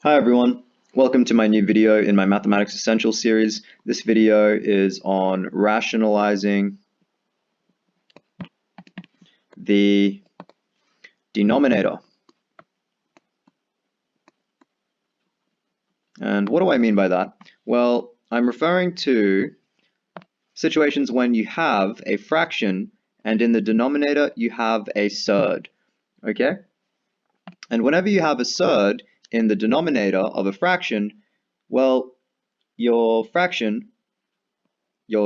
Hi everyone, welcome to my new video in my Mathematics Essentials series. This video is on rationalizing the denominator. And what do I mean by that? Well, I'm referring to situations when you have a fraction and in the denominator you have a surd, okay? And whenever you have a surd in the denominator of a fraction, well, your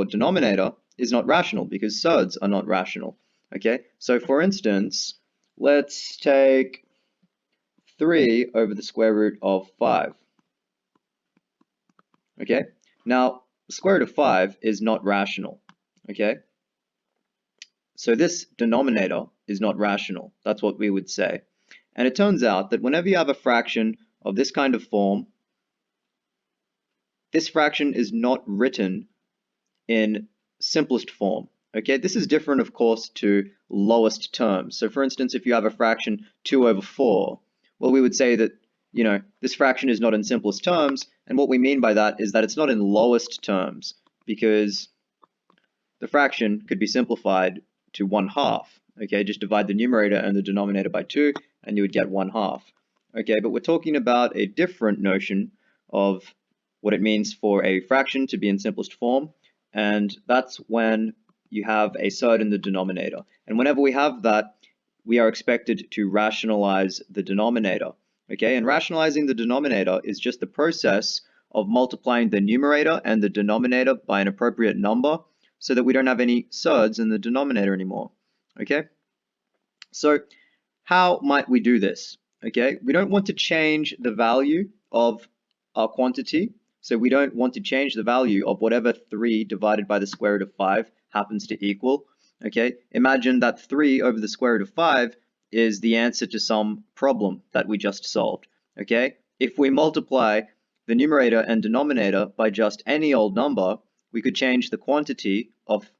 denominator is not rational because surds are not rational. Okay, so for instance, let's take 3 over the square root of 5. Okay, now the square root of 5 is not rational. Okay, so this denominator is not rational. That's what we would say. And it turns out that whenever you have a fraction of this kind of form, this fraction is not written in simplest form. Okay, this is different, of course, to lowest terms. So for instance, if you have a fraction 2 over 4, well, we would say that, this fraction is not in simplest terms, and what we mean by that is that it's not in lowest terms, because the fraction could be simplified to 1/2. Okay, just divide the numerator and the denominator by 2, and you would get 1/2. Okay, but we're talking about a different notion of what it means for a fraction to be in simplest form, and that's when you have a surd in the denominator. And whenever we have that, we are expected to rationalize the denominator. Okay, and rationalizing the denominator is just the process of multiplying the numerator and the denominator by an appropriate number so that we don't have any surds in the denominator anymore. Okay, so how might we do this? Okay, we don't want to change the value of our quantity. So we don't want to change the value of whatever 3 divided by the square root of 5 happens to equal. Okay, imagine that 3 over the square root of 5 is the answer to some problem that we just solved. Okay, if we multiply the numerator and denominator by just any old number, we could change the quantity of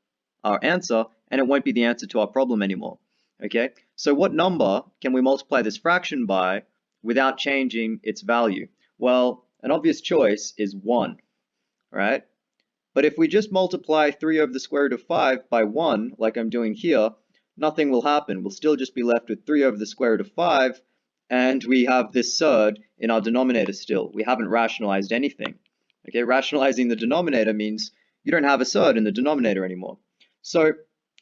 our answer and it won't be the answer to our problem anymore. Okay, so what number can we multiply this fraction by without changing its value? Well, an obvious choice is 1, right? But if we just multiply 3 over the square root of 5 by 1, like I'm doing here, nothing will happen. We'll still just be left with 3 over the square root of 5, and we have this surd in our denominator still. We haven't rationalized anything. Okay, rationalizing the denominator means you don't have a surd in the denominator anymore. So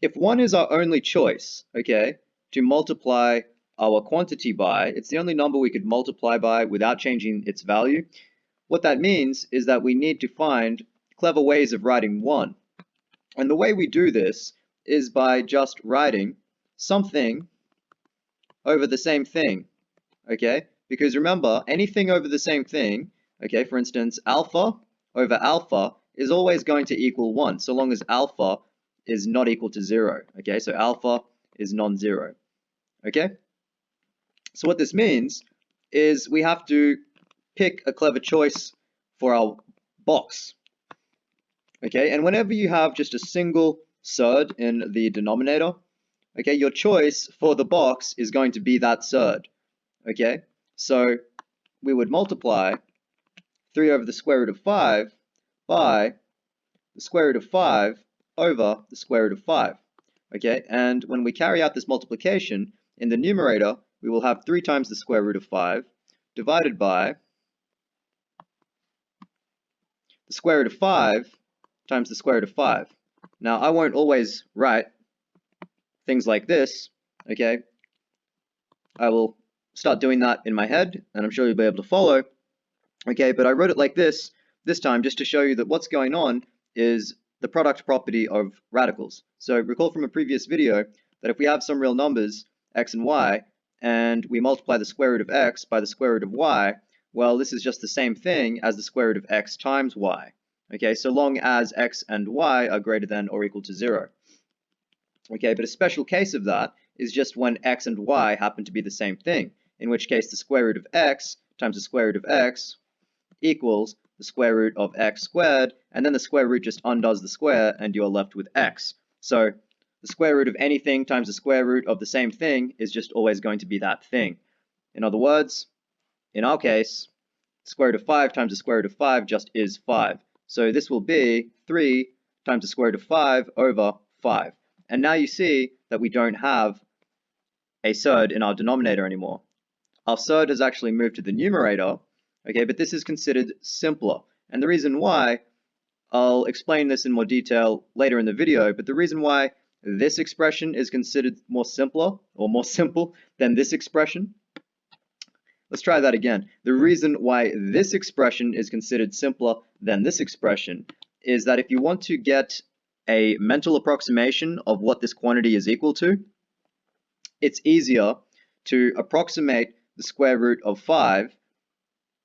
if 1 is our only choice, okay, to multiply our quantity by, it's the only number we could multiply by without changing its value. What that means is that we need to find clever ways of writing 1. And the way we do this is by just writing something over the same thing, okay? Because remember, anything over the same thing, okay, for instance, alpha over alpha is always going to equal 1, so long as alpha is not equal to 0, okay? So alpha is non-zero, okay? So what this means is we have to pick a clever choice for our box. Okay, and whenever you have just a single surd in the denominator, okay, your choice for the box is going to be that surd. Okay, so we would multiply 3 over the square root of 5 by the square root of 5 over the square root of 5. Okay, and when we carry out this multiplication, in the numerator, we will have 3 times the square root of 5 divided by the square root of 5 times the square root of 5. Now, I won't always write things like this, okay? I will start doing that in my head, and I'm sure you'll be able to follow, okay? But I wrote it like this time just to show you that what's going on is the product property of radicals. So recall from a previous video that if we have some real numbers, x and y, and we multiply the square root of x by the square root of y, well, this is just the same thing as the square root of x times y. Okay, so long as x and y are greater than or equal to 0. Okay, but a special case of that is just when x and y happen to be the same thing, in which case the square root of x times the square root of x equals the square root of x squared, and then the square root just undoes the square and you're left with x. So the square root of anything times the square root of the same thing is just always going to be that thing. In other words, in our case, square root of 5 times the square root of 5 just is 5. So this will be 3 times the square root of 5 over 5. And now you see that we don't have a surd in our denominator anymore. Our surd has actually moved to the numerator, okay, but this is considered simpler. And the reason why, I'll explain this in more detail later in the video, but the reason why this expression is considered more simple than this expression. Let's try that again. The reason why this expression is considered simpler than this expression is that if you want to get a mental approximation of what this quantity is equal to, it's easier to approximate the square root of 5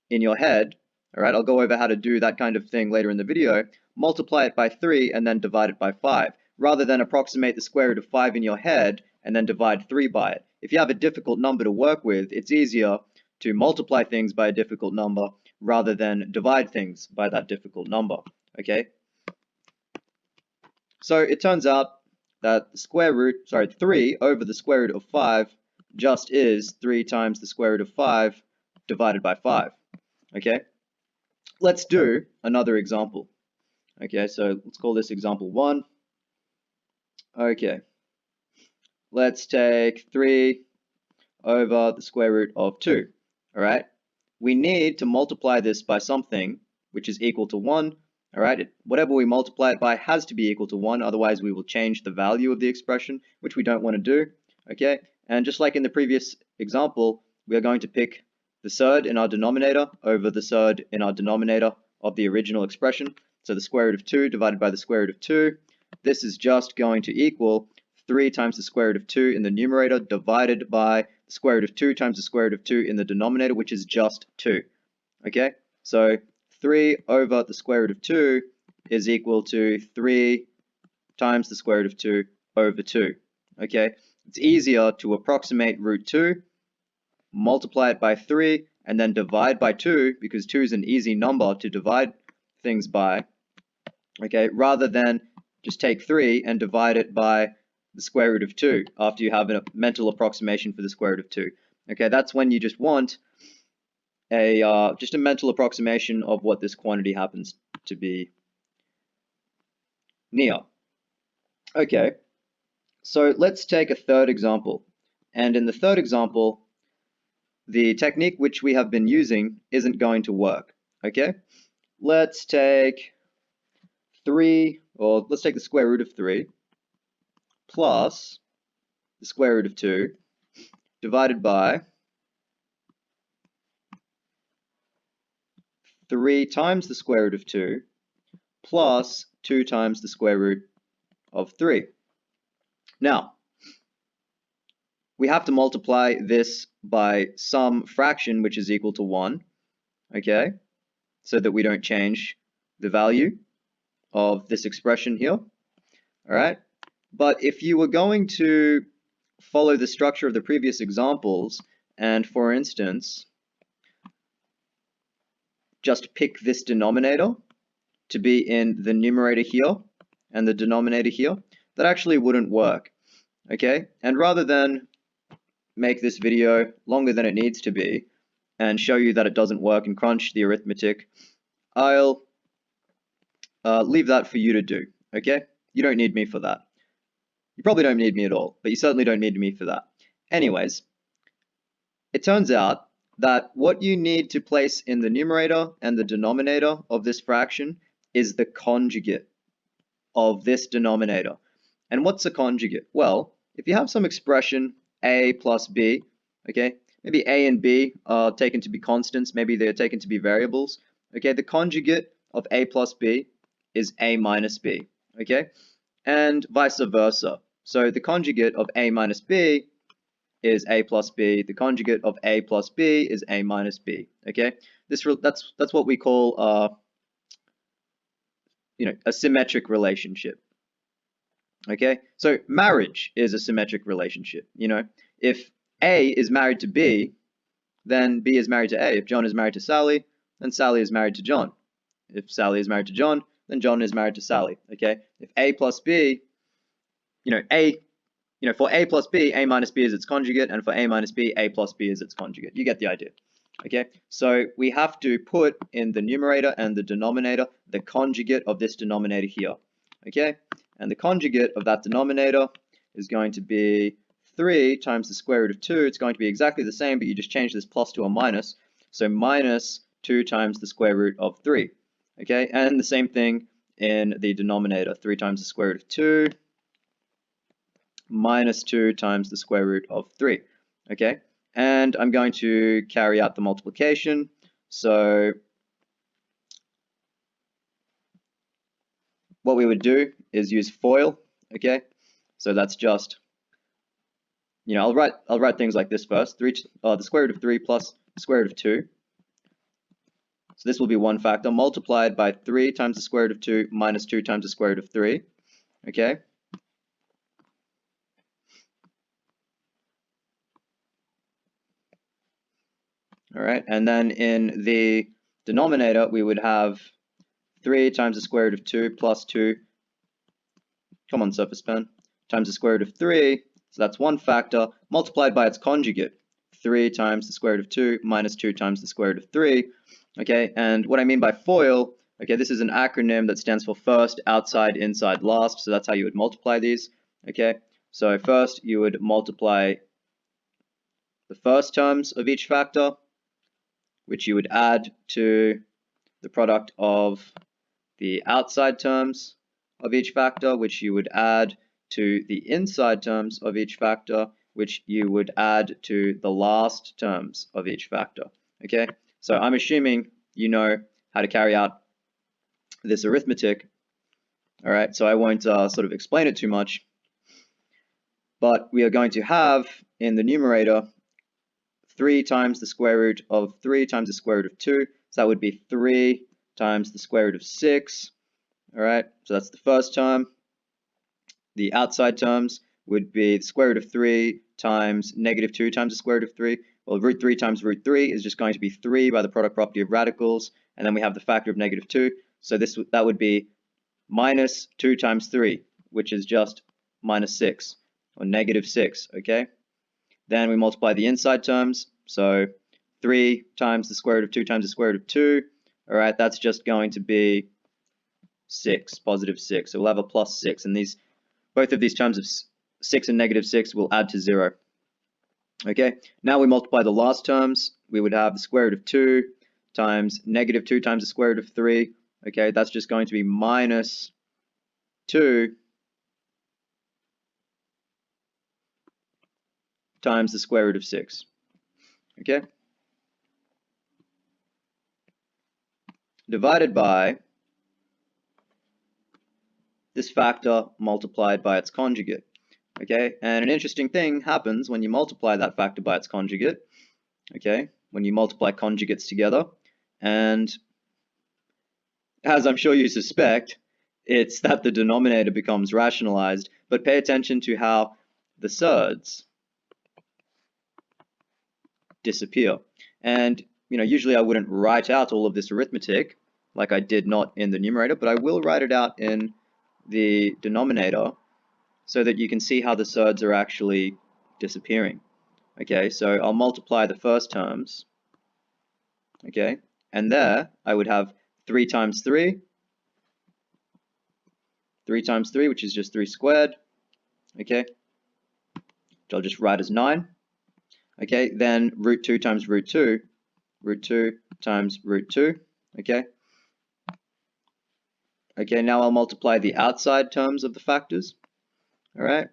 in your head. All right, I'll go over how to do that kind of thing later in the video. Multiply it by 3 and then divide it by 5, rather than approximate the square root of 5 in your head and then divide 3 by it. If you have a difficult number to work with, it's easier to multiply things by a difficult number rather than divide things by that difficult number, okay? So it turns out that the square root, 3 over the square root of 5 just is 3 times the square root of 5 divided by 5, okay? Let's do another example. Okay, so let's call this example 1. Okay, let's take 3 over the square root of 2. All right, we need to multiply this by something which is equal to 1. All right, whatever we multiply it by has to be equal to 1, otherwise we will change the value of the expression, which we don't want to do. Okay, and just like in the previous example, we are going to pick the surd in our denominator over the surd in our denominator of the original expression. So the square root of 2 divided by the square root of 2. This is just going to equal 3 times the square root of 2 in the numerator divided by the square root of 2 times the square root of 2 in the denominator, which is just 2. Okay, so 3 over the square root of 2 is equal to 3 times the square root of 2 over 2. Okay, it's easier to approximate root 2, multiply it by 3, and then divide by 2, because 2 is an easy number to divide things by, okay, rather than just take 3 and divide it by the square root of 2 after you have a mental approximation for the square root of 2. Okay, that's when you just want just a mental approximation of what this quantity happens to be near. Okay, so let's take a third example. And in the third example, the technique which we have been using isn't going to work. Okay, let's take 3, or let's take the square root of 3 plus the square root of 2 divided by 3 times the square root of 2 plus 2 times the square root of 3. Now, we have to multiply this by some fraction which is equal to 1, okay, so that we don't change the value of this expression here, all right? But if you were going to follow the structure of the previous examples and, for instance, just pick this denominator to be in the numerator here and the denominator here, that actually wouldn't work, okay? And rather than make this video longer than it needs to be and show you that it doesn't work and crunch the arithmetic, I'll leave that for you to do, okay? You don't need me for that. You probably don't need me at all, but you certainly don't need me for that. Anyways, it turns out that what you need to place in the numerator and the denominator of this fraction is the conjugate of this denominator. And what's a conjugate? Well, if you have some expression a plus b, okay, maybe a and b are taken to be constants, maybe they're taken to be variables, okay, the conjugate of a plus b is a minus b, okay, and vice versa. So the conjugate of a minus b is a plus b. The conjugate of a plus b is a minus b. Okay, that's what we call a symmetric relationship. Okay, so marriage is a symmetric relationship. If A is married to B, then B is married to A. If John is married to Sally, then Sally is married to John. If Sally is married to John, then John is married to Sally. Okay, if A plus B, for A plus B, A minus B is its conjugate, and for A minus B, A plus B is its conjugate. You get the idea. Okay, so we have to put in the numerator and the denominator the conjugate of this denominator here. Okay, and the conjugate of that denominator is going to be 3 times the square root of 2. It's going to be exactly the same, but you just change this plus to a minus. So minus 2 times the square root of 3. Okay, and the same thing in the denominator, 3 times the square root of 2 minus 2 times the square root of 3. Okay, and I'm going to carry out the multiplication. So what we would do is use FOIL. Okay, so that's just, I'll write things like this first. The square root of 3 plus the square root of 2. So this will be one factor multiplied by 3 times the square root of 2 minus 2 times the square root of 3. Okay. All right, and then in the denominator, we would have 3 times the square root of 2 plus 2, come on, surface pen, times the square root of 3, so that's one factor, multiplied by its conjugate, 3 times the square root of 2 minus 2 times the square root of 3. Okay, and what I mean by FOIL, okay, this is an acronym that stands for first, outside, inside, last, so that's how you would multiply these. Okay, so first you would multiply the first terms of each factor, which you would add to the product of the outside terms of each factor, which you would add to the inside terms of each factor, which you would add to the last terms of each factor. Okay, so I'm assuming you know how to carry out this arithmetic. All right, so I won't sort of explain it too much, but we are going to have in the numerator 3 times the square root of 3 times the square root of 2. So that would be 3 times the square root of 6. All right, so that's the first term. The outside terms would be the square root of 3 times negative 2 times the square root of 3. Well, root 3 times root 3 is just going to be 3 by the product property of radicals. And then we have the factor of negative 2. So that would be minus 2 times 3, which is just minus 6, or negative 6, okay? Then we multiply the inside terms, so 3 times the square root of 2 times the square root of 2. All right, that's just going to be 6, positive 6. So we'll have a plus 6, and both of these terms of 6 and negative 6 will add to 0. Okay, now we multiply the last terms. We would have the square root of 2 times negative 2 times the square root of 3. Okay, that's just going to be minus 2 times the square root of 6. Okay, divided by this factor multiplied by its conjugate. Okay, and an interesting thing happens when you multiply that factor by its conjugate. Okay, when you multiply conjugates together, and as I'm sure you suspect, it's that the denominator becomes rationalized. But pay attention to how the surds disappear. And usually I wouldn't write out all of this arithmetic like I did not in the numerator, but I will write it out in the denominator so that you can see how the surds are actually disappearing. Okay, so I'll multiply the first terms. Okay, and there I would have 3 times 3, 3 times 3, which is just 3 squared. Okay, which I'll just write as 9. Okay, then root 2 times root 2, root 2 times root 2. Okay. Okay, now I'll multiply the outside terms of the factors. All right,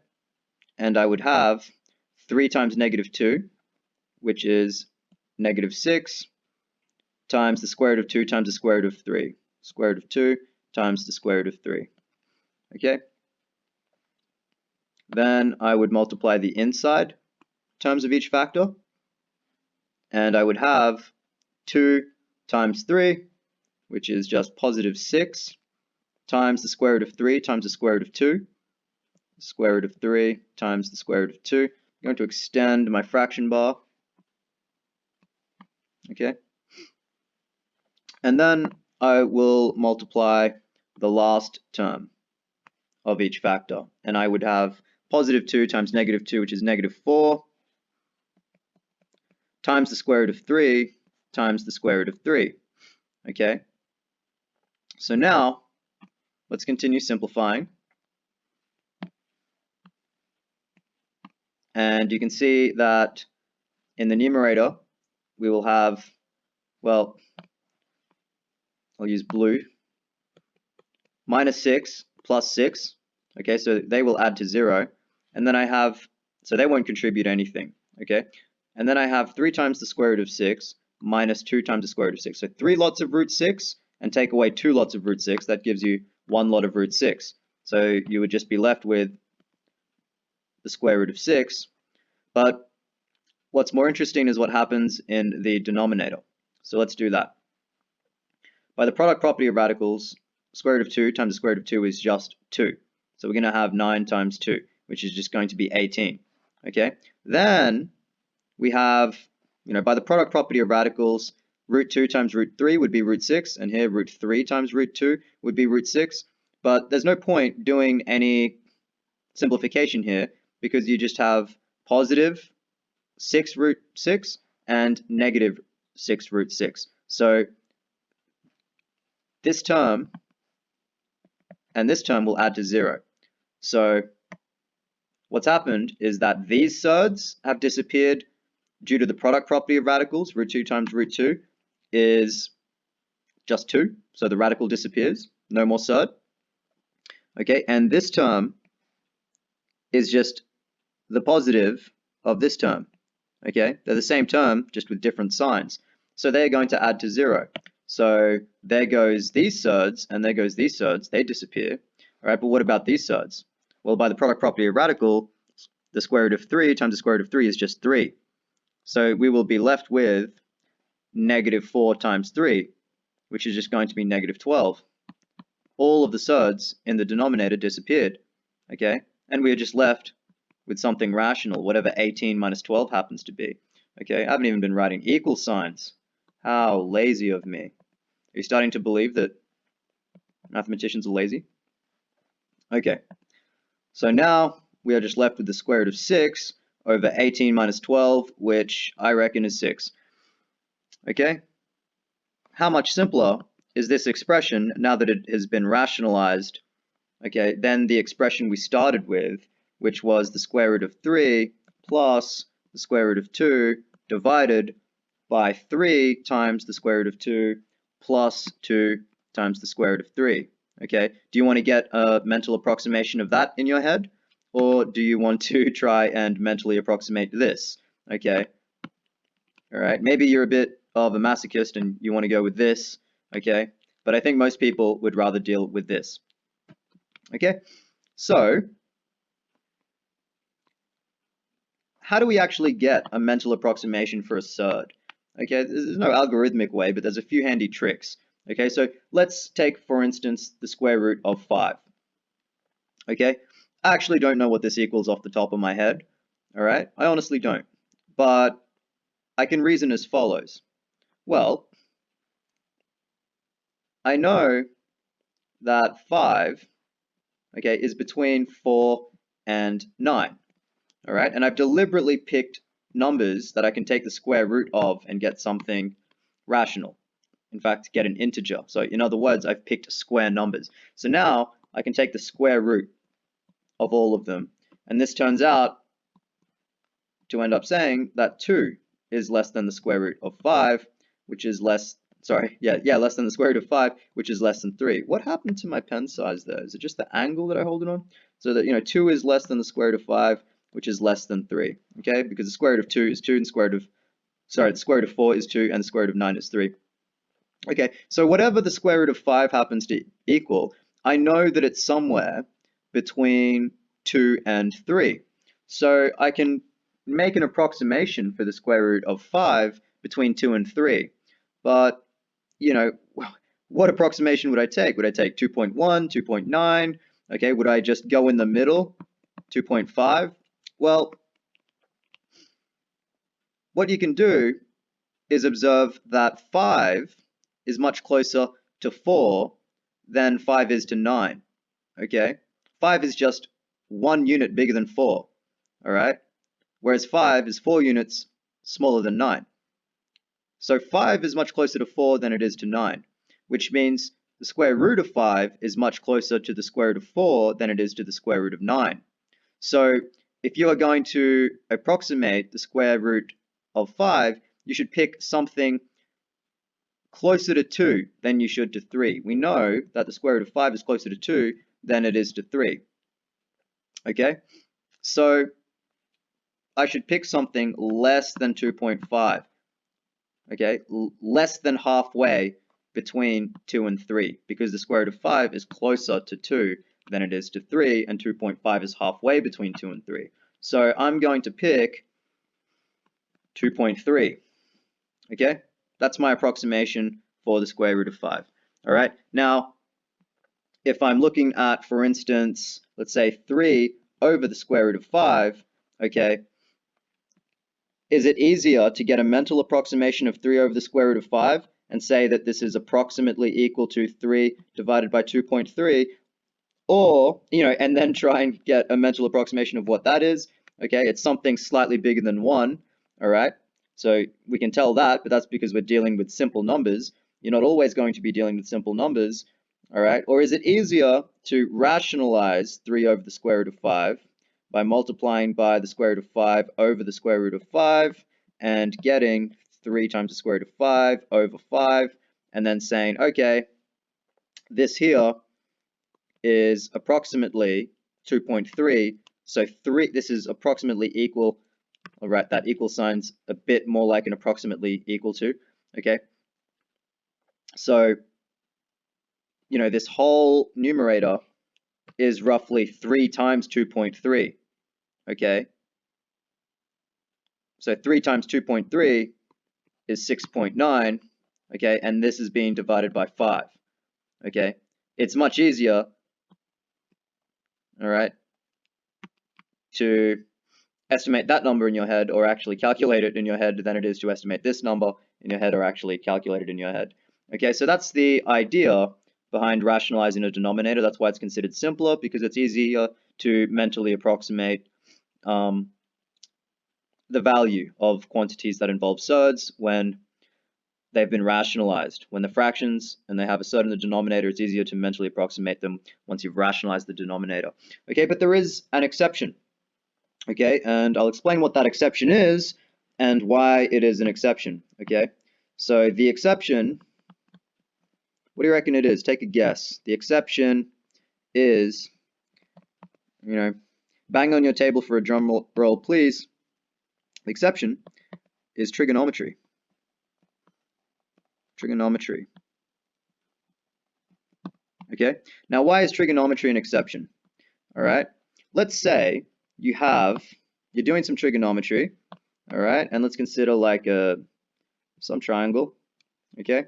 and I would have 3 times negative 2, which is negative 6, times the square root of 2 times the square root of 3. Square root of 2 times the square root of 3. Okay. Then I would multiply the inside terms of each factor, and I would have 2 times 3, which is just positive 6, times the square root of 3 times the square root of 2. Square root of 3 times the square root of 2. I'm going to extend my fraction bar. Okay. And then I will multiply the last term of each factor. And I would have positive 2 times negative 2, which is negative 4, times the square root of 3, times the square root of 3. Okay, so now let's continue simplifying. And you can see that in the numerator, we will have, well, I'll use blue, minus 6 plus 6. Okay, so they will add to 0. And then I have, so they won't contribute anything. Okay, and then I have 3 times the square root of 6 minus 2 times the square root of 6. So 3 lots of root 6 and take away 2 lots of root 6. That gives you 1 lot of root 6. So you would just be left with the square root of 6. But what's more interesting is what happens in the denominator. So let's do that. By the product property of radicals, square root of 2 times the square root of 2 is just 2. So we're going to have 9 times 2, which is just going to be 18. Okay, then we have, by the product property of radicals, root 2 times root 3 would be root 6, and here root 3 times root 2 would be root 6. But there's no point doing any simplification here because you just have positive 6 root 6 and negative 6 root 6. So this term and this term will add to 0. So what's happened is that these surds have disappeared due to the product property of radicals. Root 2 times root 2 is just 2, so the radical disappears, no more surd. Okay, and this term is just the positive of this term. Okay, they're the same term, just with different signs. So they're going to add to 0. So there goes these surds, and there goes these surds. They disappear. All right, but what about these surds? Well, by the product property of radical, the square root of 3 times the square root of 3 is just 3. So we will be left with negative 4 times 3, which is just going to be negative 12. All of the surds in the denominator disappeared. Okay, and we are just left with something rational, whatever 18 minus 12 happens to be. Okay, I haven't even been writing equal signs. How lazy of me. Are you starting to believe that mathematicians are lazy? Okay, so now we are just left with the square root of 6 over 18 minus 12, which I reckon is 6. Okay, how much simpler is this expression now that it has been rationalized, okay, than the expression we started with, which was the square root of 3 plus the square root of 2 divided by 3 times the square root of 2 plus 2 times the square root of 3. Okay, do you want to get a mental approximation of that in your head? Or do you want to try and mentally approximate this? Okay, all right, maybe you're a bit of a masochist and you want to go with this, okay? But I think most people would rather deal with this. Okay, so how do we actually get a mental approximation for a surd? Okay, there's no algorithmic way, but there's a few handy tricks. Okay, so let's take, for instance, the square root of 5. Okay, I actually don't know what this equals off the top of my head. All right, I honestly don't. But I can reason as follows. Well, I know that 5, okay, is between 4 and 9. All right, and I've deliberately picked numbers that I can take the square root of and get something rational. In fact, get an integer. So in other words, I've picked square numbers. So now I can take the square root of all of them. And this turns out to end up saying that 2 is less than the square root of 5, which is less than the square root of 5, which is less than 3. What happened to my pen size there? Is it just the angle that I hold it on? So that, 2 is less than the square root of 5, which is less than 3, okay? Because the square root of 2 is 2, and the square root of 4 is 2, and the square root of 9 is 3. Okay, so whatever the square root of 5 happens to equal, I know that it's somewhere between 2 and 3. So I can make an approximation for the square root of 5 between 2 and 3. But, what approximation would I take? Would I take 2.1, 2.9? Okay, would I just go in the middle, 2.5? Well, what you can do is observe that 5 is much closer to 4 than 5 is to 9. Okay, 5 is just 1 unit bigger than 4. All right, whereas 5 is 4 units smaller than 9. So 5 is much closer to 4 than it is to 9, which means the square root of 5 is much closer to the square root of 4 than it is to the square root of 9. So if you are going to approximate the square root of 5, you should pick something closer to 2 than you should to 3. We know that the square root of 5 is closer to 2 than it is to 3. Okay? So I should pick something less than 2.5. Okay? Less than halfway between 2 and 3, because the square root of 5 is closer to 2 than it is to 3, and 2.5 is halfway between 2 and 3. So I'm going to pick 2.3. Okay? That's my approximation for the square root of 5. All right? Now, if I'm looking at, for instance, let's say 3 over the square root of 5, okay, is it easier to get a mental approximation of 3 over the square root of 5 and say that this is approximately equal to 3 divided by 2.3, or, and then try and get a mental approximation of what that is? Okay, it's something slightly bigger than 1, all right? So we can tell that, but that's because we're dealing with simple numbers. You're not always going to be dealing with simple numbers, all right? Or is it easier to rationalize 3 over the square root of 5 by multiplying by the square root of 5 over the square root of 5 and getting 3 times the square root of 5 over 5, and then saying, okay, this here is approximately 2.3, so this is approximately equal. All right, that equal sign's a bit more like an approximately equal to, okay? So, this whole numerator is roughly 3 times 2.3, okay? So 3 times 2.3 is 6.9, okay? And this is being divided by 5, okay? It's much easier, all right, to estimate that number in your head or actually calculate it in your head than it is to estimate this number in your head or actually calculate it in your head. Okay, so that's the idea behind rationalizing a denominator. That's why it's considered simpler, because it's easier to mentally approximate the value of quantities that involve surds when they've been rationalized. When they're fractions and they have a surd in the denominator, it's easier to mentally approximate them once you've rationalized the denominator. Okay, but there is an exception. Okay, and I'll explain what that exception is and why it is an exception. Okay, so the exception, what do you reckon it is? Take a guess. The exception is, bang on your table for a drum roll, please. The exception is trigonometry. Trigonometry. Okay, now why is trigonometry an exception? All right, let's say you're doing some trigonometry, all right, and let's consider like some triangle, okay,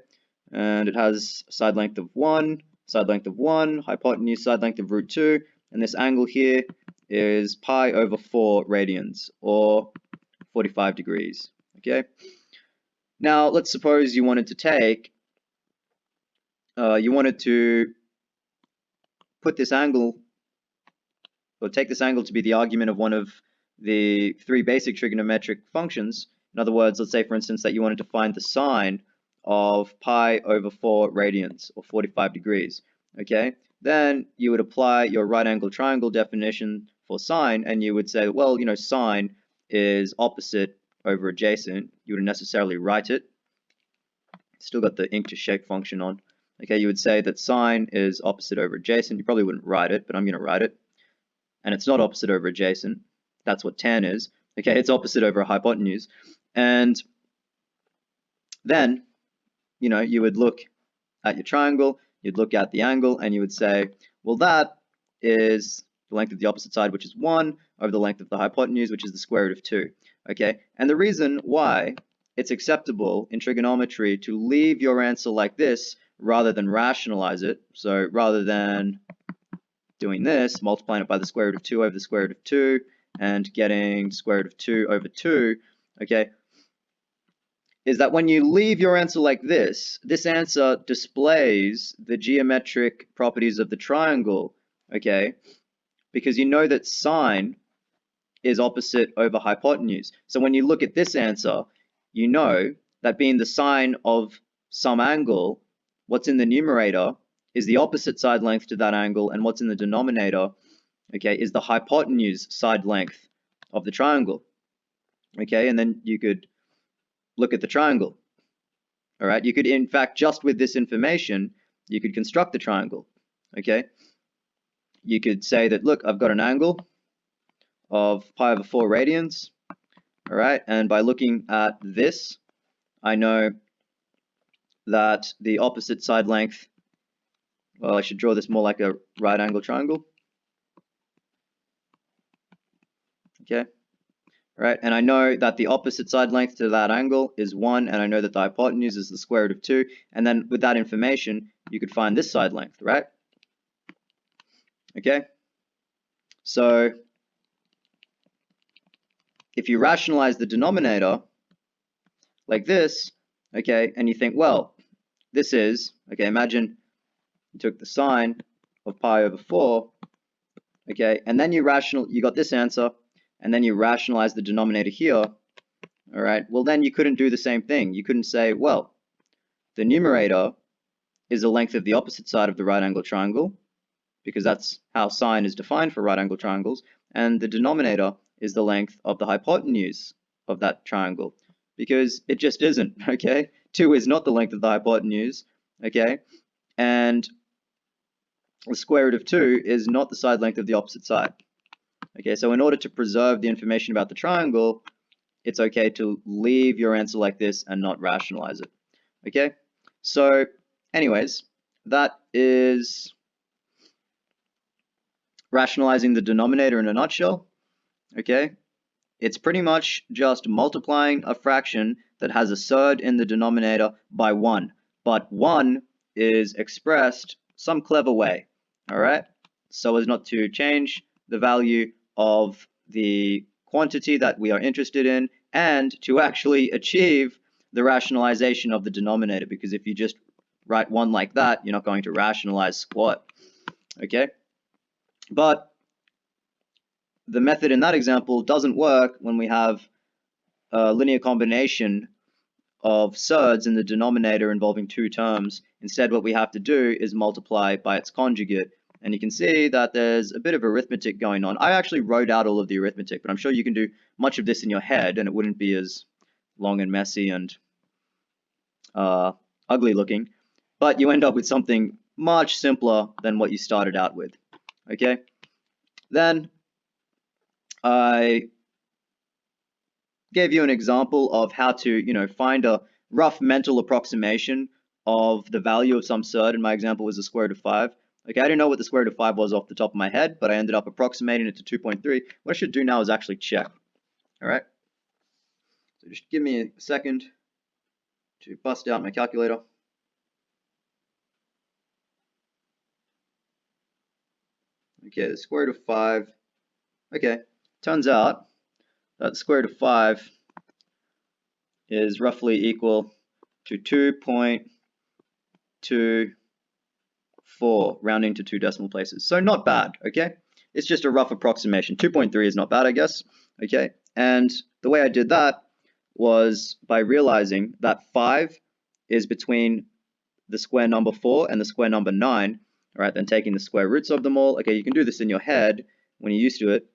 and it has side length of 1, hypotenuse, side length of root 2, and this angle here is pi over 4 radians, or 45 degrees, okay? Now, let's suppose you wanted to put this angle, or take this angle to be the argument of one of the 3 basic trigonometric functions. In other words, let's say, for instance, that you wanted to find the sine of pi over 4 radians, or 45 degrees, okay? Then you would apply your right angle triangle definition for sine, and you would say, well, sine is opposite over adjacent. You wouldn't necessarily write it. Still got the ink to shape function on. Okay, you would say that sine is opposite over adjacent. You probably wouldn't write it, but I'm going to write it. And it's not opposite over adjacent. That's what tan is. Okay, it's opposite over hypotenuse. And then, you would look at your triangle, you'd look at the angle, and you would say, well, that is the length of the opposite side, which is 1, over the length of the hypotenuse, which is the square root of 2. Okay, and the reason why it's acceptable in trigonometry to leave your answer like this rather than rationalize it, so rather than doing this, multiplying it by the square root of 2 over the square root of 2, and getting square root of 2 over 2, okay, is that when you leave your answer like this answer displays the geometric properties of the triangle, okay, because you know that sine is opposite over hypotenuse. So when you look at this answer, you know that being the sine of some angle, what's in the numerator is the opposite side length to that angle, and what's in the denominator, okay, is the hypotenuse side length of the triangle. Okay, and then you could look at the triangle. All right, you could, in fact, just with this information, you could construct the triangle. Okay, you could say that, look, I've got an angle of pi over 4 radians. All right, and by looking at this, I know that the opposite side length, well, I should draw this more like a right angle triangle. Okay, right, and I know that the opposite side length to that angle is 1, and I know that the hypotenuse is the square root of 2, and then with that information, you could find this side length, right? Okay, so if you rationalize the denominator like this, okay, and you think, well, this is, okay, imagine you took the sine of pi over 4, okay, and then you got this answer, and then you rationalize the denominator here, all right, well, then you couldn't do the same thing. You couldn't say, well, the numerator is the length of the opposite side of the right angle triangle, because that's how sine is defined for right angle triangles, and the denominator is the length of the hypotenuse of that triangle, because it just isn't, okay? 2 is not the length of the hypotenuse, okay? And the square root of 2 is not the side length of the opposite side. Okay, so in order to preserve the information about the triangle, it's okay to leave your answer like this and not rationalize it. Okay, so anyways, that is rationalizing the denominator in a nutshell. Okay, it's pretty much just multiplying a fraction that has a surd in the denominator by 1, but 1 is expressed some clever way, all right, so as not to change the value of the quantity that we are interested in, and to actually achieve the rationalization of the denominator, because if you just write 1 like that, you're not going to rationalize squat. Okay, but the method in that example doesn't work when we have a linear combination of surds in the denominator involving 2 terms. Instead, what we have to do is multiply by its conjugate. And you can see that there's a bit of arithmetic going on. I actually wrote out all of the arithmetic, but I'm sure you can do much of this in your head, and it wouldn't be as long and messy and ugly looking. But you end up with something much simpler than what you started out with. Okay? Then I gave you an example of how to, find a rough mental approximation of the value of some surd. And my example was the square root of 5. Okay, I didn't know what the square root of 5 was off the top of my head, but I ended up approximating it to 2.3. What I should do now is actually check. All right. So just give me a second to bust out my calculator. Okay, the square root of 5. Okay, turns out that the square root of 5 is roughly equal to 2.24, rounding to 2 decimal places. So not bad, okay? It's just a rough approximation. 2.3 is not bad, I guess, okay? And the way I did that was by realizing that 5 is between the square number 4 and the square number 9, all right, then taking the square roots of them all. Okay, you can do this in your head when you're used to it.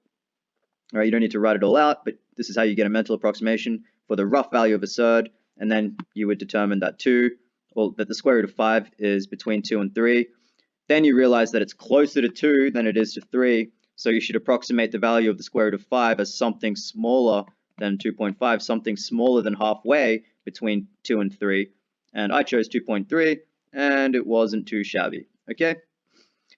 All right, you don't need to write it all out, but this is how you get a mental approximation for the rough value of a surd, and then you would determine that that the square root of 5 is between 2 and 3. Then you realize that it's closer to 2 than it is to 3, so you should approximate the value of the square root of 5 as something smaller than 2.5, something smaller than halfway between 2 and 3. And I chose 2.3, and it wasn't too shabby, okay?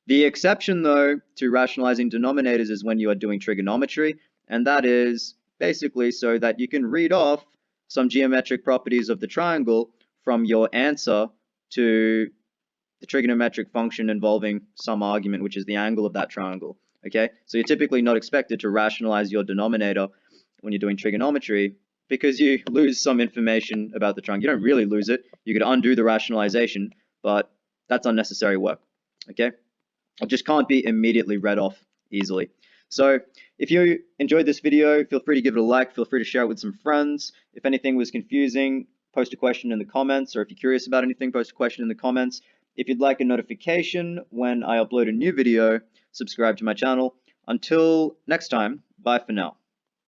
The exception, though, to rationalizing denominators is when you are doing trigonometry, and that is basically so that you can read off some geometric properties of the triangle from your answer to the trigonometric function involving some argument, which is the angle of that triangle, okay? So you're typically not expected to rationalize your denominator when you're doing trigonometry because you lose some information about the triangle. You don't really lose it. You could undo the rationalization, but that's unnecessary work, okay? It just can't be immediately read off easily. So if you enjoyed this video, feel free to give it a like, feel free to share it with some friends. If anything was confusing, post a question in the comments, or if you're curious about anything, post a question in the comments. If you'd like a notification when I upload a new video, subscribe to my channel. Until next time, bye for now.